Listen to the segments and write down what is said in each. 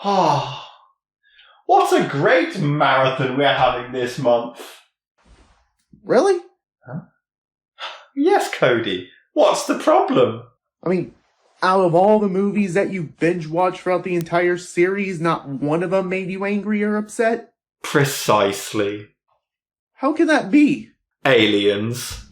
Ah, what a great marathon we're having this month. Really? Huh? Yes, Cody. What's the problem? I mean, out of all the movies that you binge-watched throughout the entire series, not one of them made you angry or upset? Precisely. How can that be? Aliens.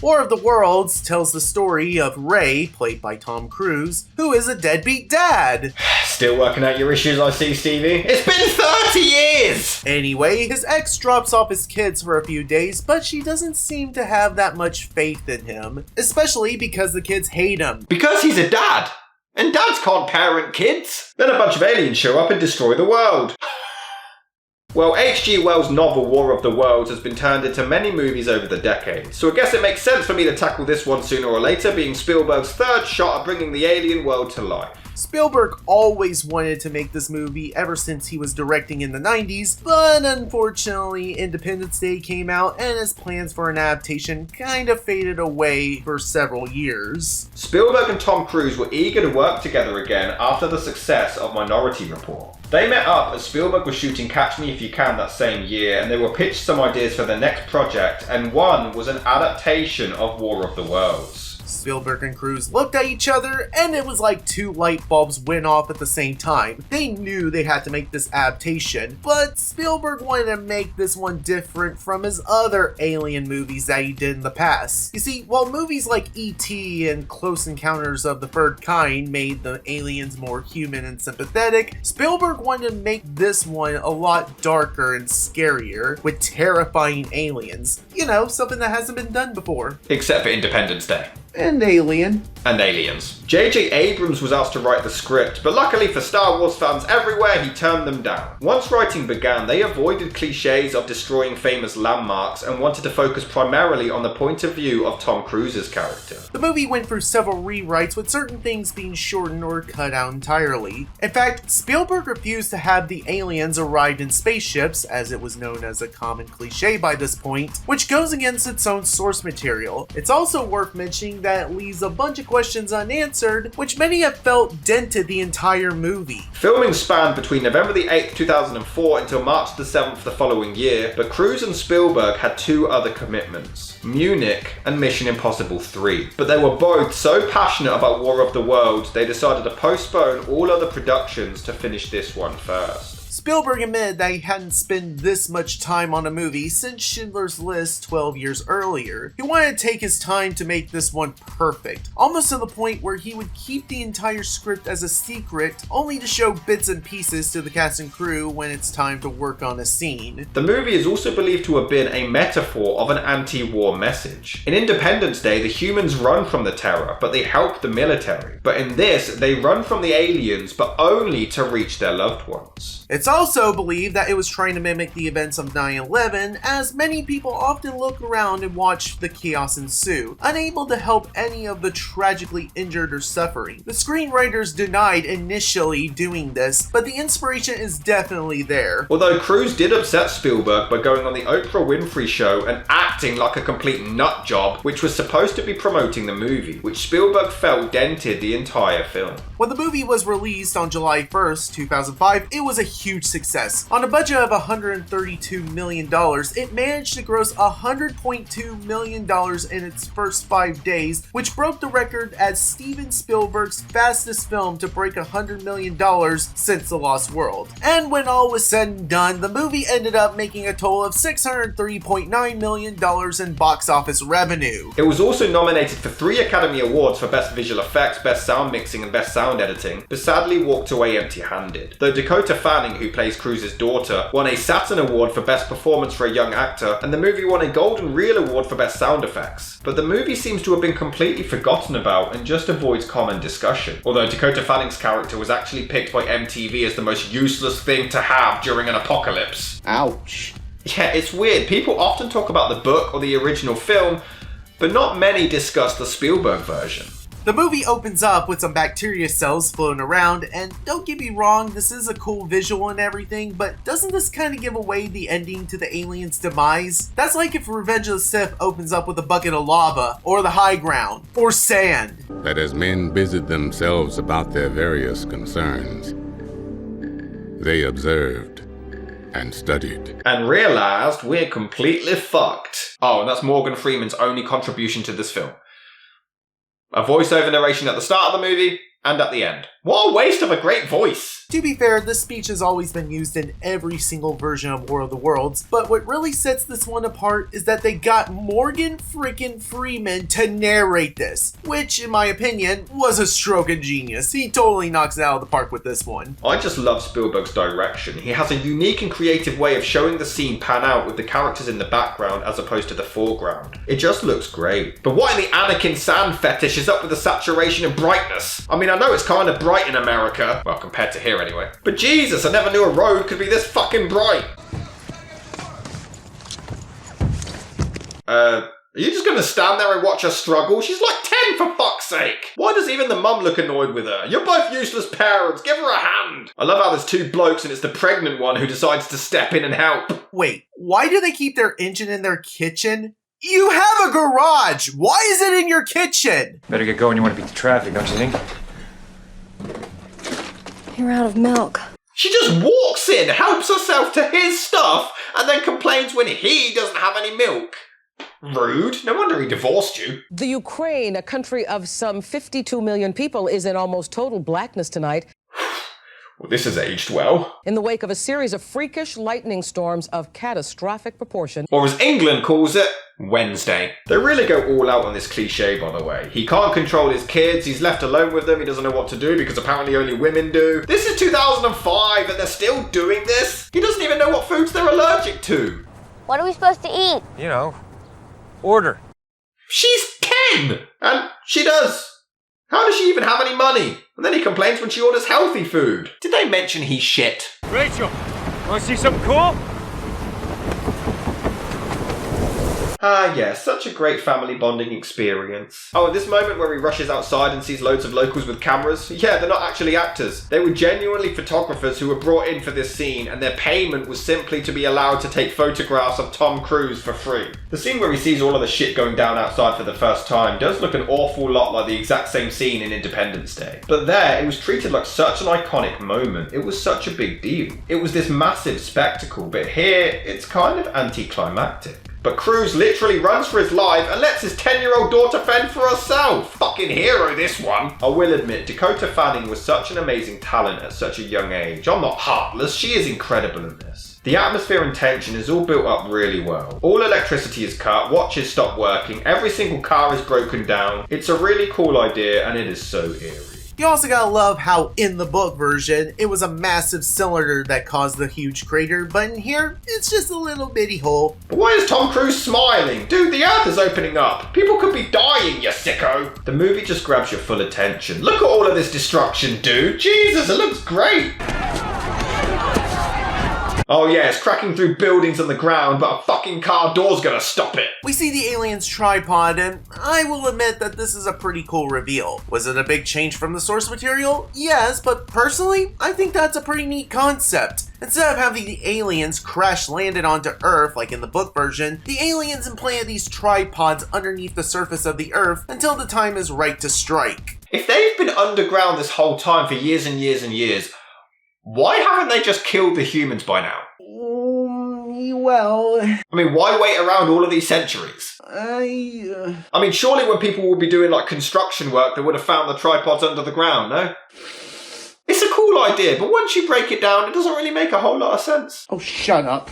War of the Worlds tells the story of Ray, played by Tom Cruise, who is a deadbeat dad. Still working out your issues, I see, Stevie. It's been 30 years! Anyway, his ex drops off his kids for a few days, but she doesn't seem to have that much faith in him, especially because the kids hate him. Because he's a dad. And dads can't parent kids. Then a bunch of aliens show up and destroy the world. Well, H.G. Wells' novel War of the Worlds has been turned into many movies over the decades, so I guess it makes sense for me to tackle this one sooner or later, being Spielberg's third shot at bringing the alien world to life. Spielberg always wanted to make this movie ever since he was directing in the 90s, but unfortunately Independence Day came out and his plans for an adaptation kind of faded away for several years. Spielberg and Tom Cruise were eager to work together again after the success of Minority Report. They met up as Spielberg was shooting Catch Me If You Can that same year, and they were pitched some ideas for their next project, and one was an adaptation of War of the Worlds. Spielberg and Cruise looked at each other, and it was like two light bulbs went off at the same time. They knew they had to make this adaptation, but Spielberg wanted to make this one different from his other alien movies that he did in the past. You see, while movies like E.T. and Close Encounters of the Third Kind made the aliens more human and sympathetic, Spielberg wanted to make this one a lot darker and scarier, with terrifying aliens. You know, something that hasn't been done before. Except for Independence Day. And Alien. And Aliens. J.J. Abrams was asked to write the script, but luckily for Star Wars fans everywhere, he turned them down. Once writing began, they avoided cliches of destroying famous landmarks and wanted to focus primarily on the point of view of Tom Cruise's character. The movie went through several rewrites, with certain things being shortened or cut out entirely. In fact, Spielberg refused to have the aliens arrive in spaceships, as it was known as a common cliche by this point, which goes against its own source material. It's also worth mentioning that it leaves a bunch of questions unanswered, which many have felt dented the entire movie. Filming spanned between November the 8th, 2004 until March the 7th the following year, but Cruise and Spielberg had two other commitments, Munich and Mission Impossible 3. But they were both so passionate about War of the Worlds, they decided to postpone all other productions to finish this one first. Spielberg admitted that he hadn't spent this much time on a movie since Schindler's List 12 years earlier. He wanted to take his time to make this one perfect, almost to the point where he would keep the entire script as a secret, only to show bits and pieces to the cast and crew when it's time to work on a scene. The movie is also believed to have been a metaphor of an anti-war message. In Independence Day, the humans run from the terror, but they help the military. But in this, they run from the aliens, but only to reach their loved ones. It's also believed that it was trying to mimic the events of 9/11, as many people often look around and watch the chaos ensue, unable to help any of the tragically injured or suffering. The screenwriters denied initially doing this, but the inspiration is definitely there. Although Cruise did upset Spielberg by going on the Oprah Winfrey Show and acting like a complete nut job, which was supposed to be promoting the movie, which Spielberg felt dented the entire film. When the movie was released on July 1st, 2005, it was a huge success. On a budget of $132 million, it managed to gross $100.2 million in its first 5 days, which broke the record as Steven Spielberg's fastest film to break $100 million since The Lost World. And when all was said and done, the movie ended up making a total of $603.9 million in box office revenue. It was also nominated for 3 Academy Awards for Best Visual Effects, Best Sound Mixing, and Best Sound Editing, but sadly walked away empty-handed. Though Dakota Fanning, who plays Cruise's daughter, won a Saturn Award for Best Performance for a Young Actor, and the movie won a Golden Reel Award for Best Sound Effects. But the movie seems to have been completely forgotten about and just avoids common discussion. Although Dakota Fanning's character was actually picked by MTV as the most useless thing to have during an apocalypse. Ouch. Yeah, it's weird. People often talk about the book or the original film, but not many discuss the Spielberg version. The movie opens up with some bacteria cells floating around, and don't get me wrong, this is a cool visual and everything, but doesn't this kind of give away the ending to the aliens' demise? That's like if Revenge of the Sith opens up with a bucket of lava, or the high ground, or sand. That as men busied themselves about their various concerns, they observed and studied. And realised we're completely fucked. Oh, and that's Morgan Freeman's only contribution to this film. A voiceover narration at the start of the movie and at the end. What a waste of a great voice! To be fair, this speech has always been used in every single version of War of the Worlds, but what really sets this one apart is that they got Morgan freaking Freeman to narrate this, which, in my opinion, was a stroke of genius. He totally knocks it out of the park with this one. I just love Spielberg's direction. He has a unique and creative way of showing the scene pan out with the characters in the background as opposed to the foreground. It just looks great. But what in the Anakin sand fetish is up with the saturation and brightness? I mean, I know it's kind of bright in America, well, compared to here anyway. But Jesus, I never knew a road could be this fucking bright. Are you just gonna stand there and watch her struggle? She's like 10 for fuck's sake! Why does even the mum look annoyed with her? You're both useless parents, give her a hand! I love how there's two blokes and it's the pregnant one who decides to step in and help. Wait, why do they keep their engine in their kitchen? You have a garage! Why is it in your kitchen? Better get going, you want to beat the traffic, don't you think? You're out of milk. She just walks in, helps herself to his stuff, and then complains when he doesn't have any milk. Rude. No wonder he divorced you. The Ukraine, a country of some 52 million people, is in almost total blackness tonight. Well, this has aged well. In the wake of a series of freakish lightning storms of catastrophic proportion. Or as England calls it, Wednesday. They really go all out on this cliche, by the way. He can't control his kids, he's left alone with them, he doesn't know what to do because apparently only women do. This is 2005 and they're still doing this? He doesn't even know what foods they're allergic to. What are we supposed to eat? You know, order. She's 10! And she does. How does she even have any money? And then he complains when she orders healthy food. Did they mention he's shit? Rachel, want to see something cool? Ah, yeah, such a great family bonding experience. Oh, at this moment where he rushes outside and sees loads of locals with cameras, yeah, they're not actually actors. They were genuinely photographers who were brought in for this scene, and their payment was simply to be allowed to take photographs of Tom Cruise for free. The scene where he sees all of the shit going down outside for the first time does look an awful lot like the exact same scene in Independence Day. But there, it was treated like such an iconic moment. It was such a big deal. It was this massive spectacle, but here, it's kind of anticlimactic. But Cruise literally runs for his life and lets his 10-year-old daughter fend for herself. Fucking hero, this one. I will admit, Dakota Fanning was such an amazing talent at such a young age. I'm not heartless, she is incredible in this. The atmosphere and tension is all built up really well. All electricity is cut, watches stop working, every single car is broken down. It's a really cool idea and it is so eerie. You also gotta love how in the book version, it was a massive cylinder that caused the huge crater, but in here, it's just a little bitty hole. But why is Tom Cruise smiling? Dude, the earth is opening up. People could be dying, you sicko. The movie just grabs your full attention. Look at all of this destruction, dude. Jesus, it looks great. Oh yeah, it's cracking through buildings on the ground, but a fucking car door's gonna stop it. We see the alien's tripod, and I will admit that this is a pretty cool reveal. Was it a big change from the source material? Yes, but personally, I think that's a pretty neat concept. Instead of having the aliens crash landed onto Earth like in the book version, the aliens implanted these tripods underneath the surface of the Earth until the time is right to strike. If they've been underground this whole time for years and years and years, why haven't they just killed the humans by now? Well... I mean, why wait around all of these centuries? I mean, surely when people would be doing like construction work, they would have found the tripods under the ground, no? It's a cool idea, but once you break it down, it doesn't really make a whole lot of sense. Oh, shut up.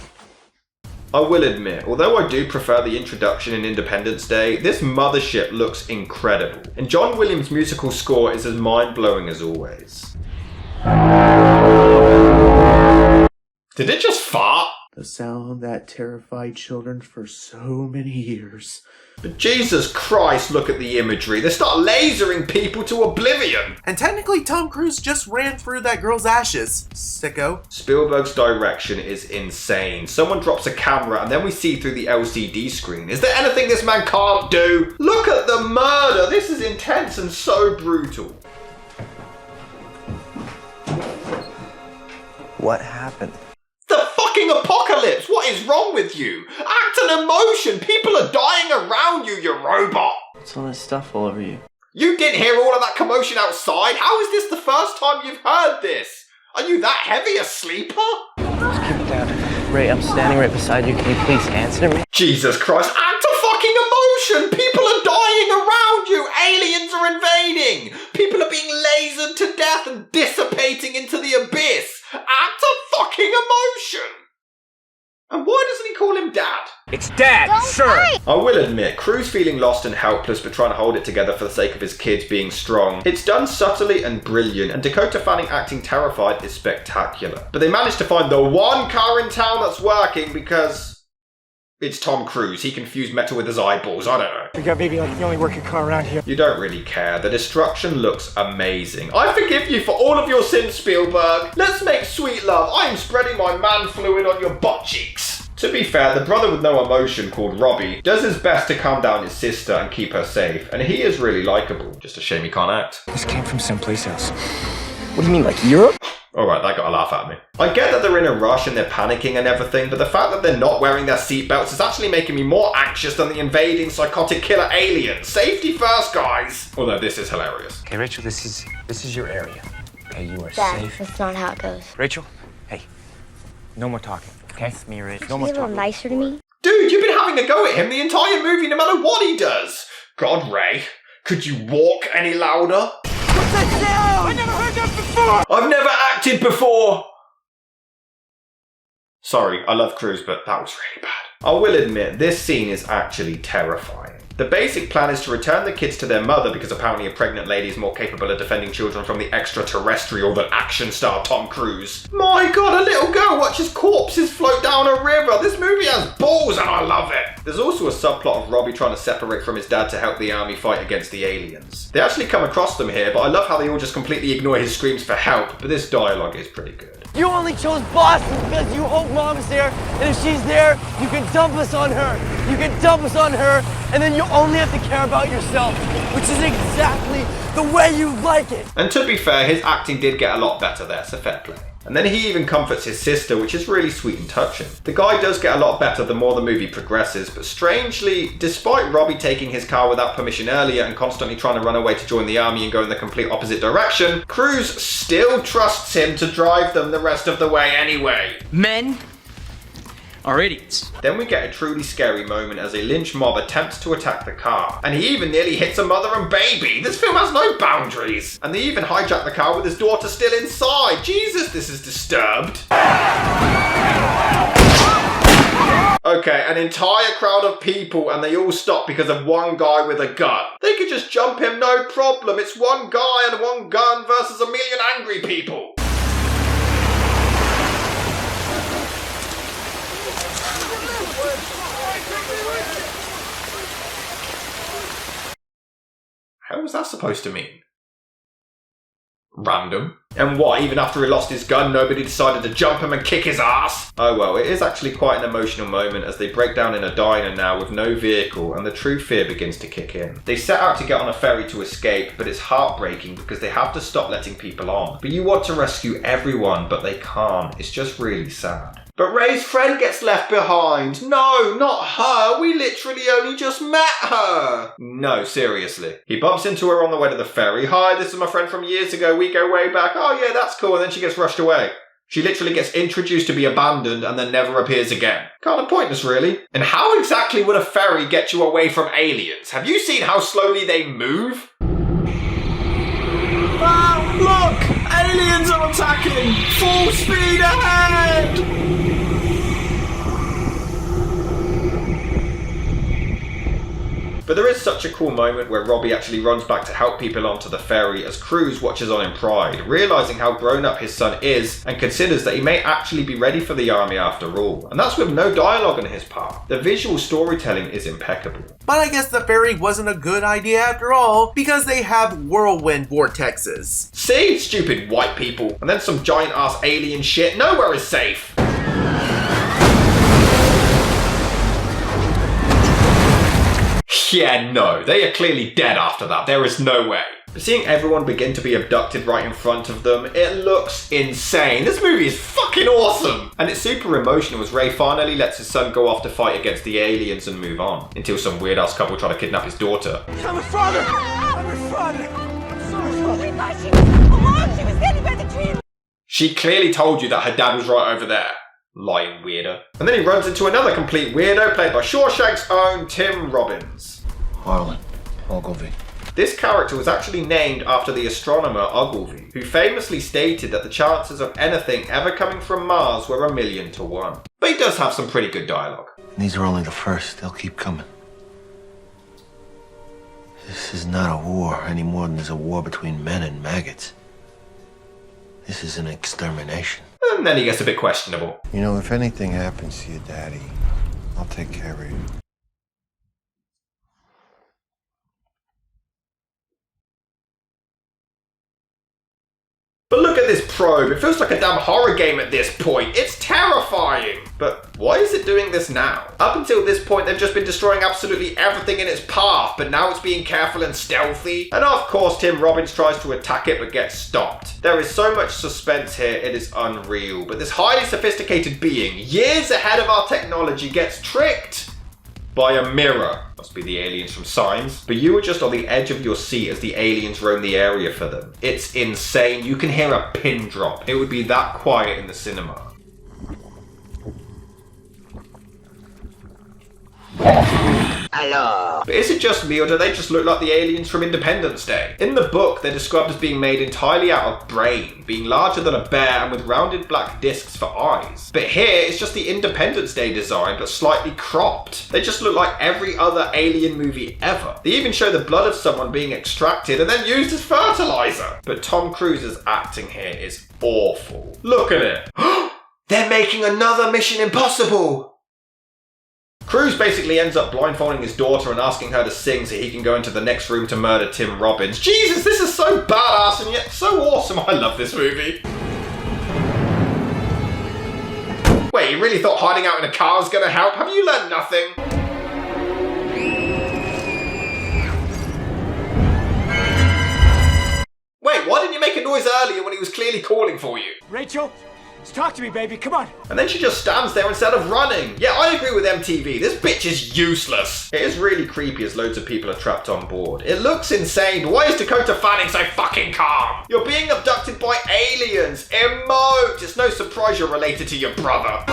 I will admit, although I do prefer the introduction in Independence Day, this mothership looks incredible. And John Williams' musical score is as mind-blowing as always. Did it just fart? The sound that terrified children for so many years. But Jesus Christ, look at the imagery. They start lasering people to oblivion. And technically, Tom Cruise just ran through that girl's ashes. Sicko. Spielberg's direction is insane. Someone drops a camera and then we see through the LCD screen. Is there anything this man can't do? Look at the murder. This is intense and so brutal. What happened? The fucking apocalypse! What is wrong with you? Act an emotion! People are dying around you, you robot! What's all this stuff all over you? You didn't hear all of that commotion outside? How is this the first time you've heard this? Are you that heavy a sleeper? Just keep it down. Ray, I'm standing right beside you. Can you please answer me? Jesus Christ, act a fucking emotion! People are dying around you! Aliens are invading! People are being lasered to death and dissipating into the abyss! Act a fucking emotion! And why doesn't he call him Dad? It's Dad, sir! I will admit, Cruise feeling lost and helpless but trying to hold it together for the sake of his kids being strong. It's done subtly and brilliant, and Dakota Fanning acting terrified is spectacular. But they managed to find the one car in town that's working because it's Tom Cruise. He confused metal with his eyeballs, I don't know. We got maybe like the only working car around here. You don't really care. The destruction looks amazing. I forgive you for all of your sins, Spielberg. Let's make sweet love. I am spreading my man fluid on your butt cheeks. To be fair, the brother with no emotion called Robbie does his best to calm down his sister and keep her safe, and he is really likable. Just a shame he can't act. This came from someplace else. What do you mean, like Europe? Alright, that got a laugh out of me. I get that they're in a rush and they're panicking and everything, but the fact that they're not wearing their seatbelts is actually making me more anxious than the invading psychotic killer aliens. Safety first, guys! Although this is hilarious. Okay, Rachel, this is your area. Okay, you are Dad, safe. that's not how it goes. Rachel, hey, no more talking, okay? It's me, Rachel. No Be more a little talking. nicer to me. Dude, you've been having a go at him the entire movie no matter what he does! God, Ray, could you walk any louder? What's that sound? I never heard that before! I've never acted before! Sorry, I love Cruise, but that was really bad. I will admit, this scene is actually terrifying. The basic plan is to return the kids to their mother because apparently a pregnant lady is more capable of defending children from the extraterrestrial than action star Tom Cruise. My god, a little girl watches corpses float down a river. This movie has balls and I love it. There's also a subplot of Robbie trying to separate from his dad to help the army fight against the aliens. They actually come across them here, but I love how they all just completely ignore his screams for help, but this dialogue is pretty good. You only chose Boston because you hope Mom's there, and if she's there, you can dump us on her. You can dump us on her, and then you only have to care about yourself, which is exactly the way you like it. And to be fair, his acting did get a lot better there, so fair play. And then he even comforts his sister, which is really sweet and touching. The guy does get a lot better the more the movie progresses, but strangely, despite Robbie taking his car without permission earlier and constantly trying to run away to join the army and go in the complete opposite direction, Cruise still trusts him to drive them the rest of the way anyway. Men are idiots. Then we get a truly scary moment as a lynch mob attempts to attack the car. And he even nearly hits a mother and baby. This film has no boundaries. And they even hijack the car with his daughter still inside. Jesus, this is disturbed. Okay, an entire crowd of people and they all stop because of one guy with a gun. They could just jump him, no problem. It's one guy and one gun versus a million angry people. How was that supposed to mean? Random. And what, even after he lost his gun, nobody decided to jump him and kick his ass? Oh well, it is actually quite an emotional moment as they break down in a diner now with no vehicle and the true fear begins to kick in. They set out to get on a ferry to escape, but it's heartbreaking because they have to stop letting people on. But you want to rescue everyone, but they can't. It's just really sad. But Ray's friend gets left behind. No, not her. We literally only just met her. No, seriously. He bumps into her on the way to the ferry. Hi, this is my friend from years ago. We go way back. Oh yeah, that's cool. And then she gets rushed away. She literally gets introduced to be abandoned and then never appears again. Kind of pointless, really. And how exactly would a ferry get you away from aliens? Have you seen how slowly they move? Ah, look! Aliens are attacking! Full speed ahead! But there is such a cool moment where Robbie actually runs back to help people onto the ferry as Cruz watches on in pride, realizing how grown up his son is and considers that he may actually be ready for the army after all. And that's with no dialogue on his part. The visual storytelling is impeccable. But I guess the ferry wasn't a good idea after all, because they have whirlwind vortexes. See? Stupid white people. And then some giant ass alien shit. Nowhere is safe. Yeah, no. They are clearly dead after that. There is no way. But seeing everyone begin to be abducted right in front of them, it looks insane. This movie is fucking awesome! And it's super emotional as Ray finally lets his son go off to fight against the aliens and move on, until some weird ass couple try to kidnap his daughter. I'm her father! I'm her father! I'm sorry, We thought she was alone. She was standing by the tree. She clearly told you that her dad was right over there. Lying weirdo. And then he runs into another complete weirdo played by Shawshank's own Tim Robbins. Harlan, Ogilvy. This character was actually named after the astronomer Ogilvy, who famously stated that the chances of anything ever coming from Mars were 1,000,000 to 1. But he does have some pretty good dialogue. These are only the first. They'll keep coming. This is not a war any more than there's a war between men and maggots. This is an extermination. And then he gets a bit questionable. You know, if anything happens to you, Daddy, I'll take care of you. But look at this probe, it feels like a damn horror game at this point. It's terrifying! But why is it doing this now? Up until this point, they've just been destroying absolutely everything in its path, but now it's being careful and stealthy. And of course, Tim Robbins tries to attack it but gets stopped. There is so much suspense here, it is unreal. But this highly sophisticated being, years ahead of our technology, gets tricked by a mirror. Must be the aliens from Signs. But you are just on the edge of your seat as the aliens roam the area for them. It's insane. You can hear a pin drop. It would be that quiet in the cinema. Hello. But is it just me, or do they just look like the aliens from Independence Day? In the book, they're described as being made entirely out of brain, being larger than a bear and with rounded black discs for eyes. But here, it's just the Independence Day design, but slightly cropped. They just look like every other alien movie ever. They even show the blood of someone being extracted and then used as fertilizer. But Tom Cruise's acting here is awful. Look at it. They're making another Mission Impossible! Cruz basically ends up blindfolding his daughter and asking her to sing so he can go into the next room to murder Tim Robbins. Jesus, this is so badass and yet so awesome. I love this movie. Wait, you really thought hiding out in a car was gonna help? Have you learned nothing? Wait, why didn't you make a noise earlier when he was clearly calling for you? Rachel, talk to me, baby. Come on. And then she just stands there instead of running. Yeah, I agree with MTV. This bitch is useless. It is really creepy as loads of people are trapped on board. It looks insane, but why is Dakota Fanning so fucking calm? You're being abducted by aliens. Emote. It's no surprise you're related to your brother.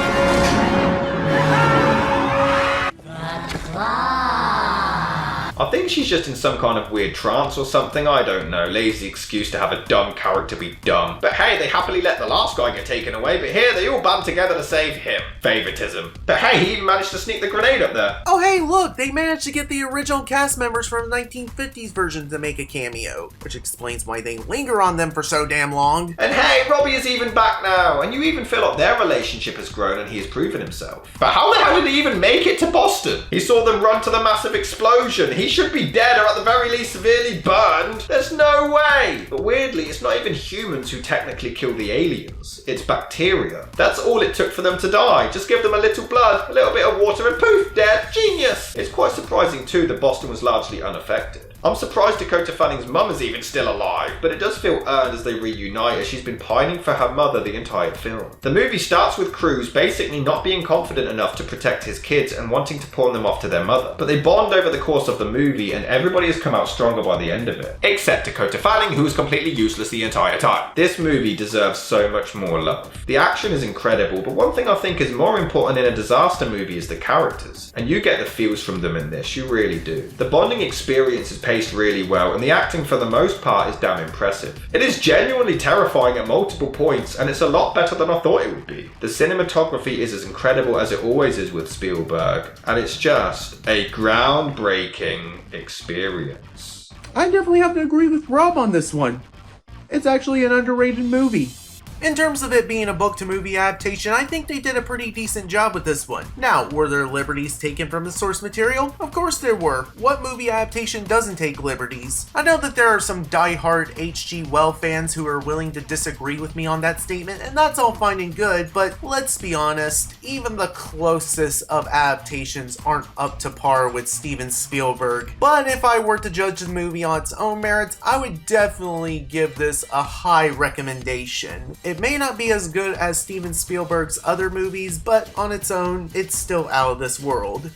I think she's just in some kind of weird trance or something, I don't know. Lazy excuse to have a dumb character be dumb. But hey, they happily let the last guy get taken away, but here they all band together to save him. Favoritism. But hey, he even managed to sneak the grenade up there. Oh hey, look, they managed to get the original cast members from the 1950s version to make a cameo, which explains why they linger on them for so damn long. And hey, Robbie is even back now, and you even feel like their relationship has grown and he has proven himself. But how the hell did he even make it to Boston? He saw them run to the massive explosion. He should be dead or at the very least severely burned. There's no way. But weirdly, it's not even humans who technically kill the aliens. It's bacteria. That's all it took for them to die. Just give them a little blood, a little bit of water and poof, dead. Genius. It's quite surprising too that Boston was largely unaffected. I'm surprised Dakota Fanning's mum is even still alive, but it does feel earned as they reunite as she's been pining for her mother the entire film. The movie starts with Cruz basically not being confident enough to protect his kids and wanting to pawn them off to their mother. But they bond over the course of the movie and everybody has come out stronger by the end of it. Except Dakota Fanning, who was completely useless the entire time. This movie deserves so much more love. The action is incredible, but one thing I think is more important in a disaster movie is the characters. And you get the feels from them in this, you really do. The bonding experience is paced really well, and the acting for the most part is damn impressive. It is genuinely terrifying at multiple points, and it's a lot better than I thought it would be. The cinematography is as incredible as it always is with Spielberg, and it's just a groundbreaking experience. I definitely have to agree with Rob on this one. It's actually an underrated movie. In terms of it being a book-to-movie adaptation, I think they did a pretty decent job with this one. Now, were there liberties taken from the source material? Of course there were. What movie adaptation doesn't take liberties? I know that there are some die-hard H.G. Wells fans who are willing to disagree with me on that statement, and that's all fine and good, but let's be honest, even the closest of adaptations aren't up to par with Steven Spielberg. But if I were to judge the movie on its own merits, I would definitely give this a high recommendation. It may not be as good as Steven Spielberg's other movies, but on its own, it's still out of this world.